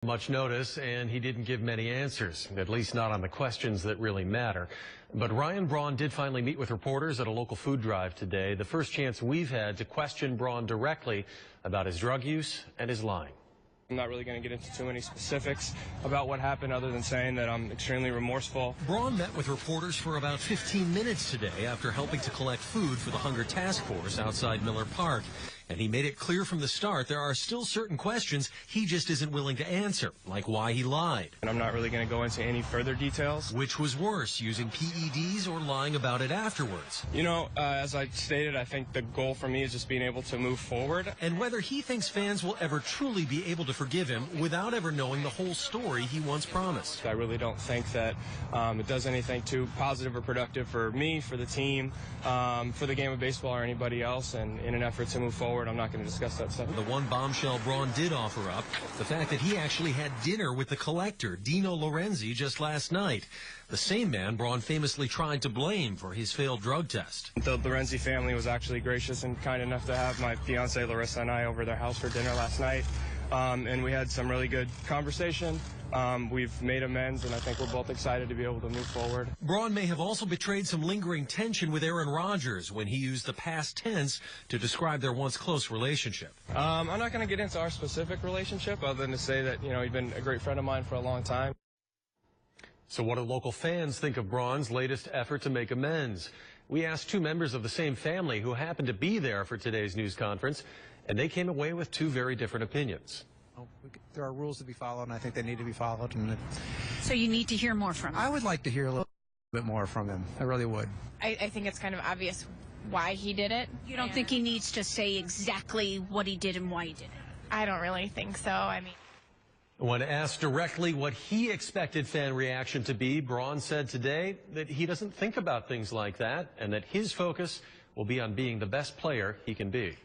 Much notice, and he didn't give many answers, at least not on the questions that really matter. But Ryan Braun did finally meet with reporters at a local food drive today, the first chance we've had to question Braun directly about his drug use and his lying. I'm not really going to get into too many specifics about what happened other than saying that I'm extremely remorseful. Braun met with reporters for about 15 minutes today after helping to collect food for the Hunger Task Force outside Miller Park. And he made it clear from the start there are still certain questions he just isn't willing to answer, like why he lied. And I'm not really going to go into any further details. Which was worse, using PEDs or lying about it afterwards? You know, as I stated, I think the goal for me is just being able to move forward. And whether he thinks fans will ever truly be able to forgive him without ever knowing the whole story he once promised. I really don't think that it does anything too positive or productive for me, for the team, for the game of baseball or anybody else. And in an effort to move forward, I'm not going to discuss that stuff. The one bombshell Braun did offer up, the fact that he actually had dinner with the collector, Dino Lorenzi, just last night. The same man Braun famously tried to blame for his failed drug test. The Lorenzi family was actually gracious and kind enough to have my fiancée Larissa and I over their house for dinner last night. And we had some really good conversation. We've made amends, and I think we're both excited to be able to move forward. Braun may have also betrayed some lingering tension with Aaron Rodgers when he used the past tense to describe their once close relationship. I'm not going to get into our specific relationship other than to say that, you know, he's been a great friend of mine for a long time. So what do local fans think of Braun's latest effort to make amends? We asked two members of the same family who happened to be there for today's news conference, and they came away with two very different opinions. There are rules to be followed, and I think they need to be followed. And so you need to hear more from him? I would like to hear a little bit more from him. I really would. I think it's kind of obvious why he did it. You don't think he needs to say exactly what he did and why he did it? I don't really think so. I mean, when asked directly what he expected fan reaction to be, Braun said today that he doesn't think about things like that and that his focus will be on being the best player he can be.